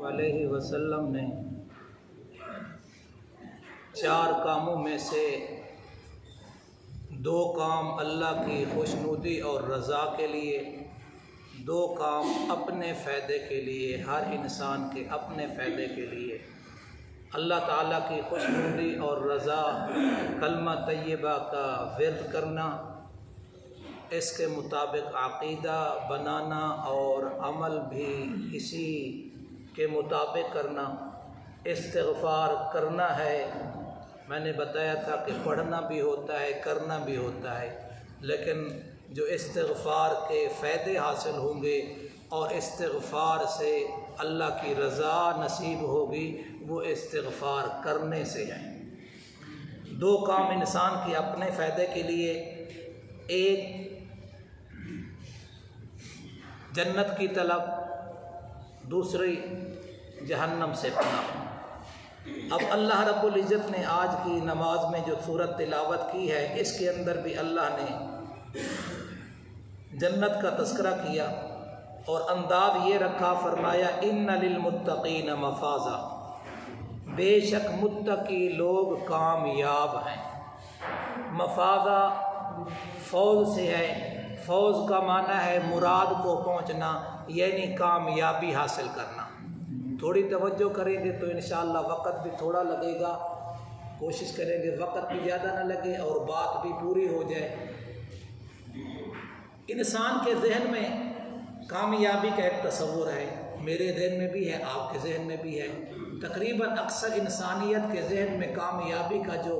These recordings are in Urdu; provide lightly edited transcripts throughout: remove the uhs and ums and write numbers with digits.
علیہ وسلم نے 4 کاموں میں سے 2 کام اللہ کی خوشنودی اور رضا کے لیے، 2 کام اپنے فائدے کے لیے، ہر انسان کے اپنے فائدے کے لیے، اللہ تعالیٰ کی خوشنودی اور رضا، کلمہ طیبہ کا ورد کرنا، اس کے مطابق عقیدہ بنانا اور عمل بھی اسی کے مطابق کرنا، استغفار کرنا ہے۔ میں نے بتایا تھا کہ پڑھنا بھی ہوتا ہے، کرنا بھی ہوتا ہے، لیکن جو استغفار کے فائدے حاصل ہوں گے اور استغفار سے اللہ کی رضا نصیب ہوگی، وہ استغفار کرنے سے ہے۔ 2 کام انسان کے اپنے فائدے کے لیے، ایک جنت کی طلب، دوسری جہنم سے پناہ۔ اب اللہ رب العزت نے آج کی نماز میں جو سورت تلاوت کی ہے، اس کے اندر بھی اللہ نے جنت کا تذکرہ کیا اور انداز یہ رکھا، فرمایا ان للمتقین مفازا، بے شک متقی لوگ کامیاب ہیں۔ مفازا فوز سے ہے، فوز کا معنی ہے مراد کو پہنچنا، یعنی کامیابی حاصل کرنا۔ تھوڑی توجہ کریں گے تو انشاءاللہ وقت بھی تھوڑا لگے گا، کوشش کریں گے وقت بھی زیادہ نہ لگے اور بات بھی پوری ہو جائے۔ انسان کے ذہن میں کامیابی کا ایک تصور ہے، میرے ذہن میں بھی ہے، آپ کے ذہن میں بھی ہے، تقریباً اکثر انسانیت کے ذہن میں کامیابی کا جو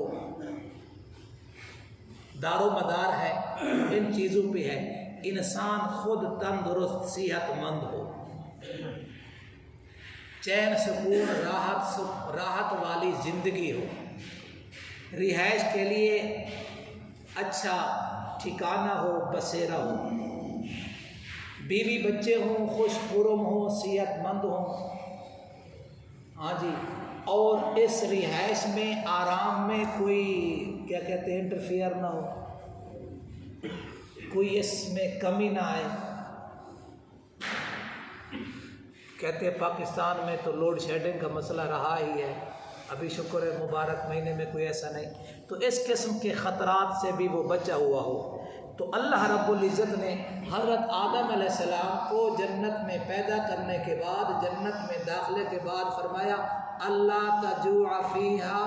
دار و مدار ہے ان چیزوں پہ ہے۔ انسان خود تندرست صحت مند ہو، چین سکون راحت والی زندگی ہو، رہائش کے لیے اچھا ٹھکانہ ہو، بسیرا ہو، بیوی بچے ہوں، خوش خرم ہوں، صحت مند ہوں، ہاں جی، اور اس رہائش میں آرام میں کوئی کیا کہتے ہیں انٹرفیئر نہ ہو، کوئی اس میں کمی نہ آئے۔ کہتے ہیں پاکستان میں تو لوڈ شیڈنگ کا مسئلہ رہا ہی ہے، ابھی شکر ہے مبارک مہینے میں کوئی ایسا نہیں، تو اس قسم کے خطرات سے بھی وہ بچا ہوا ہو۔ تو اللہ رب العزت نے حضرت آدم علیہ السلام کو جنت میں پیدا کرنے کے بعد، جنت میں داخلے کے بعد فرمایا اللہ تجوع فیہا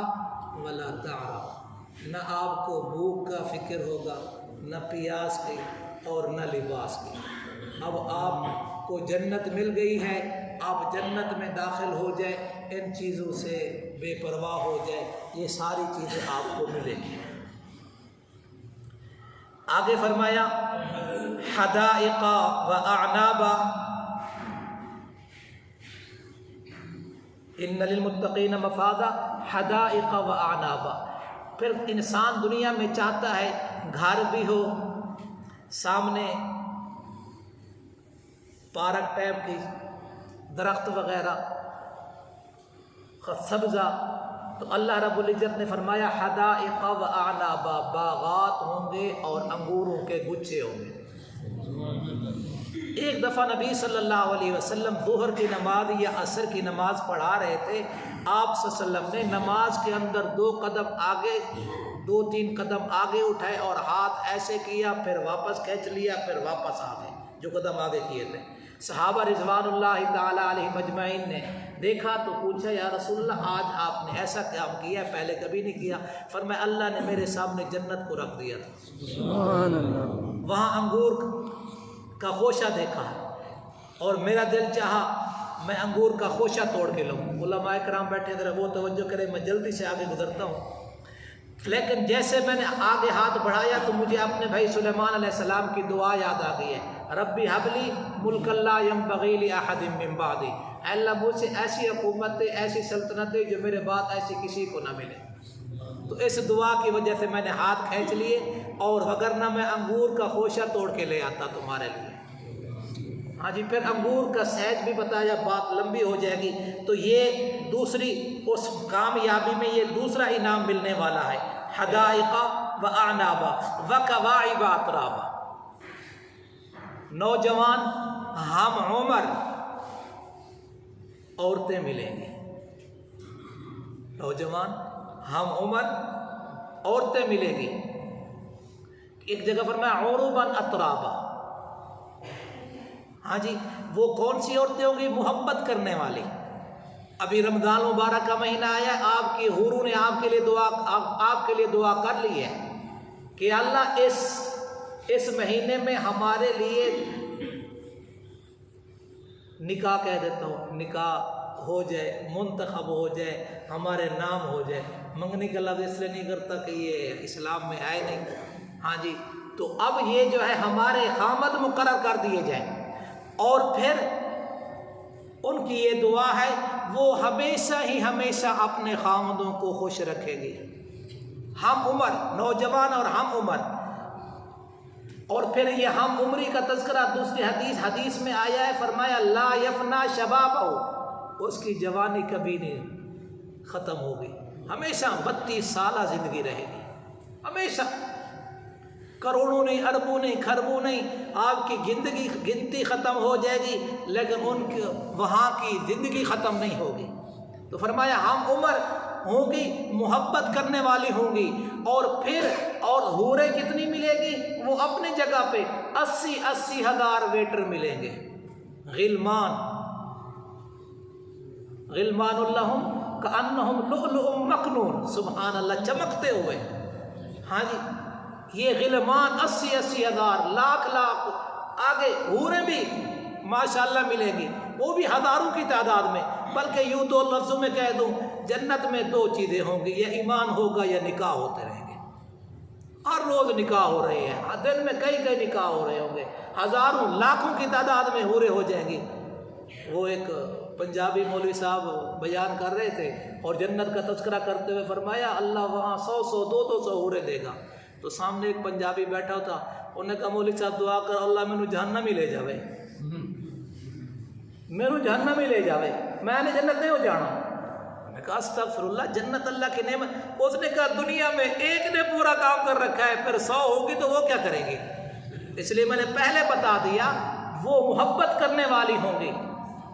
ولا تعری، نہ آپ کو بھوک کا فکر ہوگا، نہ پیاس کی اور نہ لباس کی۔ اب آپ کو جنت مل گئی ہے، آپ جنت میں داخل ہو جائے، ان چیزوں سے بے پرواہ ہو جائے، یہ ساری چیزیں آپ کو ملیں گی۔ آگے فرمایا حدائق و اعنابا، ان للمتقین مفازا حدائق و اعنابا۔ پھر انسان دنیا میں چاہتا ہے گھر بھی ہو، سامنے پارک ٹائپ کی، درخت وغیرہ سبزہ، تو اللہ رب العزت نے فرمایا حدائق و اعنابا، باغات ہوں گے اور انگوروں کے گچھے ہوں گے۔ ایک دفعہ نبی صلی اللہ علیہ وسلم ظہر کی نماز یا عصر کی نماز پڑھا رہے تھے، آپ صلی اللہ علیہ وسلم نے نماز کے اندر 2 قدم آگے، 2-3 قدم آگے اٹھائے اور ہاتھ ایسے کیا، پھر واپس کھینچ لیا، پھر واپس آ گئے جو قدم آگے کیے تھے۔ صحابہ رضوان اللہ تعالیٰ علیہ مجمعین نے دیکھا تو پوچھا یا رسول اللہ آج آپ نے ایسا کام کیا، پہلے کبھی نہیں کیا؟ فرمایا اللہ نے میرے سامنے جنت کو رکھ دیا تھا، سبحان اللہ، وہاں انگور کا خوشہ دیکھا ہے اور میرا دل چاہا میں انگور کا خوشہ توڑ کے لوں۔ علماء کرام بیٹھے ذرا وہ توجہ کرے، میں جلدی سے آگے گزرتا ہوں، لیکن جیسے میں نے آگے ہاتھ بڑھایا تو مجھے اپنے بھائی سلیمان علیہ السلام کی دعا یاد آ گئی ہے، ربی حبلی ملک لا ینبغی لاحد من بعدی، اے اللہ مجھ سے ایسی حکومت، ایسی سلطنت جو میرے بعد ایسی کسی کو نہ ملے۔ تو اس دعا کی وجہ سے میں نے ہاتھ کھینچ لیے، اور وگرنہ میں انگور کا خوشہ توڑ کے لے آتا تمہارے لیے۔ ہاں جی، پھر انگور کا سیج بھی بتایا، بات لمبی ہو جائے گی، تو یہ دوسری اس کامیابی میں یہ دوسرا انعام ملنے والا ہے، حدائق و اعنابا و کواعب اترابا۔ نوجوان ہم عمر عورتیں ملیں گی، نوجوان ہم عمر عورتیں ملیں گی. ایک جگہ فرمایا عرباً اترابا. ہاں جی، وہ کون سی عورتیں ہوں گی؟ محبت کرنے والی. ابھی رمضان مبارک کا مہینہ آیا، آپ کی حوروں نے آپ کے لیے دعا کر لی ہے کہ اللہ اس مہینے میں ہمارے لیے نکاح کہہ دیتا ہوں، نکاح ہو جائے، منتخب ہو جائے، ہمارے نام ہو جائے. منگنی کا لفظ اس لیے نہیں کرتا کہ یہ اسلام میں آئے نہیں. ہاں جی، تو اب یہ جو ہے ہمارے خامد مقرر کر دیے جائیں، اور پھر ان کی یہ دعا ہے وہ ہمیشہ ہی ہمیشہ اپنے خامدوں کو خوش رکھے گی. ہم عمر نوجوان اور ہم عمر. اور پھر یہ ہم عمری کا تذکرہ دوسری حدیث میں آیا ہے، فرمایا لا یفنا شبابہ، اس کی جوانی کبھی نہیں ختم ہوگی، ہمیشہ 32 سالہ زندگی رہے گی، ہمیشہ. کروڑوں نہیں، اربوں نہیں، خربوں نہیں، آپ کی گنتی ختم ہو جائے گی لیکن ان کے وہاں کی زندگی ختم نہیں ہوگی. تو فرمایا ہم عمر ہوں گی، محبت کرنے والی ہوں گی. اور پھر اور حوریں کتنی ملے گی؟ وہ اپنی جگہ پہ 80 ہزار ویٹر ملیں گے. غلمان اللہم کأنہم لؤلؤ مکنون، سبحان اللہ، چمکتے ہوئے. ہاں جی، یہ غلمان 80 ہزار، لاکھ آگے حوریں بھی ماشاءاللہ ملیں گی، وہ بھی ہزاروں کی تعداد میں. بلکہ یوں 2 لفظوں میں کہہ دوں، جنت میں 2 چیزیں ہوں گی، یا ایمان ہوگا یا نکاح ہوتے رہیں گے. ہر روز نکاح ہو رہے ہیں، دن میں کئی نکاح ہو رہے ہوں گے، ہزاروں لاکھوں کی تعداد میں حوریں ہو جائیں گی. وہ ایک پنجابی مولوی صاحب بیان کر رہے تھے اور جنت کا تذکرہ کرتے ہوئے فرمایا اللہ وہاں 100 200 حوریں دے گا. تو سامنے ایک پنجابی بیٹھا تھا، انہوں نے کہا مولوی صاحب دعا کر اللہ مینوں جہنم ہی لے جاوے، مینوں جہنم ہی لے جاوے، میں نے جنت نہیں ہو جانا. میں نے کہا استغفر اللہ، جنت اللہ کی نعمت. اس نے کہا دنیا میں ایک نے پورا کام کر رکھا ہے، پھر 100 ہوگی تو وہ کیا کریں گے؟ اس لیے میں نے پہلے بتا دیا وہ محبت کرنے والی ہوں گی،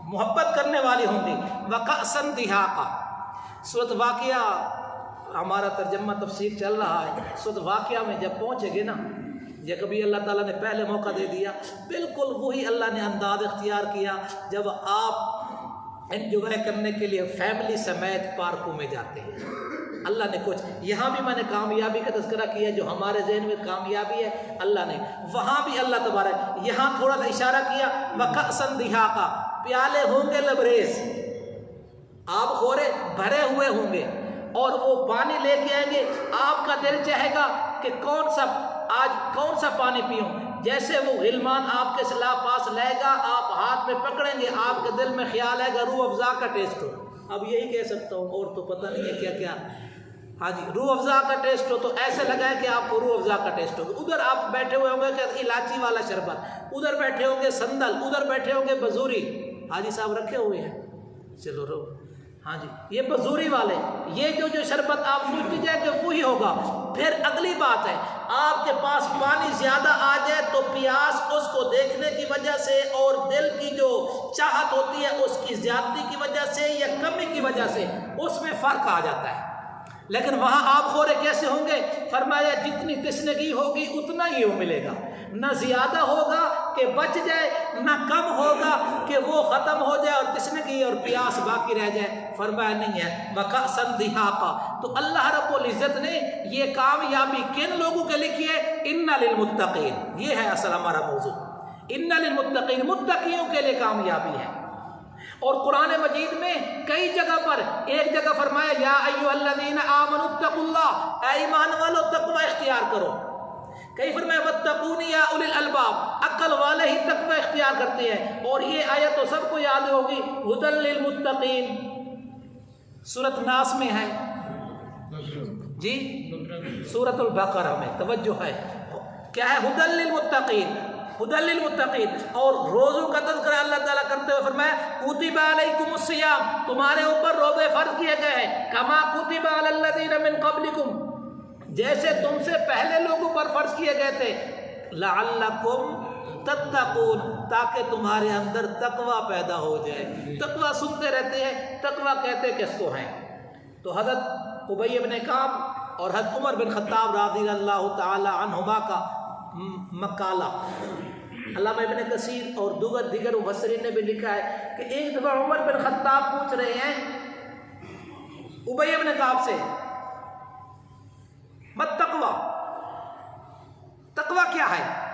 محبت کرنے والی ہوں گی. وَكَأْسًا دِهَاقًا. سورۃ واقعہ ہمارا ترجمہ تفسیر چل رہا ہے. سورۃ واقعہ میں جب پہنچے گے نا، یا کبھی اللہ تعالیٰ نے پہلے موقع دے دیا، بالکل وہی اللہ نے انداز اختیار کیا جب آپ انجوائے کرنے کے لیے فیملی سمیت پارکوں میں جاتے ہیں. اللہ نے کچھ یہاں بھی میں نے کامیابی کا تذکرہ کیا، جو ہمارے ذہن میں کامیابی ہے اللہ نے وہاں بھی اللہ تبارک یہاں تھوڑا سا اشارہ کیا. وَكَأْسًا دِهَاقًا، پیالے ہوں گے لبریز، آب خورے بھرے ہوئے ہوں گے، اور وہ پانی لے کے آئیں گے. آپ کا دل چاہے گا کہ آج کون سا پانی پیوں. جیسے وہ غلمان آپ کے پاس لائے گا، آپ ہاتھ میں پکڑیں گے، آپ کے دل میں خیال آئے گا روح افزا کا ٹیسٹ ہو. اب یہی کہہ سکتا ہوں، اور تو پتہ نہیں ہے کیا کیا. ہاں جی، روح افزا کا ٹیسٹ ہو تو ایسے لگا ہے کہ آپ کو روح افزا کا ٹیسٹ ہوگا. ادھر آپ بیٹھے ہوئے ہوں گے کہ الائچی والا شربت، ادھر بیٹھے ہوں گے سندل، ادھر بیٹھے ہوں گے بزوری. حاجی صاحب رکھے ہوئے ہیں، چلو رو. ہاں جی، یہ بزوری والے، یہ جو شربت آپ سوچ لیجیے کہ وہی ہوگا. پھر اگلی بات ہے، آپ کے پاس پانی زیادہ آ جائے تو پیاس اس کو دیکھنے کی وجہ سے اور دل کی جو چاہت ہوتی ہے اس کی زیادتی کی وجہ سے یا کمی کی وجہ سے اس میں فرق آ جاتا ہے. لیکن وہاں آپ خورے کیسے ہوں گے؟ فرمایا جتنی تشنگی ہوگی اتنا ہی وہ ملے گا، نہ زیادہ ہوگا کہ بچ جائے، نہ کم ہوگا کہ وہ ختم ہو جائے اور تشنگی اور پیاس باقی رہ جائے. فرمایا نہیں ہے. وَكَأْسًا دِهَاقًا. تو اللہ رب العزت نے یہ کامیابی کن لوگوں کے لکھی ہے؟ اِنَّ لِلْمُتَّقِينَ. یہ ہے اصل ہمارا موضوع. اِنَّ لِلْمُتَّقِينَ، متقیوں کے لیے کامیابی ہے. اور قرآن مجید میں کئی جگہ پر، ایک جگہ فرمایا یا ایھا الذین آمنوا اتقوا اللہ، اے ایمان والو تقوی اختیار کرو. کئی فرمایا واتقونی یا اولی الالباب، عقل والے ہی تقوی اختیار کرتے ہیں. اور یہ آیت تو سب کو یاد ہوگی، ھدی للمتقین، سورۃ ناس میں ہے جی، سورۃ البقرہ میں توجہ ہے. کیا ہے؟ ھدی للمتقین، ھدی للمتقین. اور روزوں کا تذکرہ اللہ تعالیٰ کرتے ہوئے فرمایا کتب علیکم الصیام، تمہارے اوپر روزے فرض کیے گئے ہیں. کما کتب علی الذین من قبلکم، جیسے تم سے پہلے لوگوں پر فرض کیے گئے تھے. لعلکم تتقون، تاکہ تمہارے اندر تقوی پیدا ہو جائے۔ تقوی سنتے رہتے ہیں، تقوی کہتے کس کو ہیں؟ تو حضرت ابی بن کعب اور حضرت عمر بن خطاب رضی اللہ تعالی عنہما کا مقالہ علامہ ابن کثیر اور دیگر مفسرین نے بھی لکھا ہے کہ ایک دفعہ عمر بن خطاب پوچھ رہے ہیں ابی بن کعب سے، مت تقوی، تقوی کیا ہے؟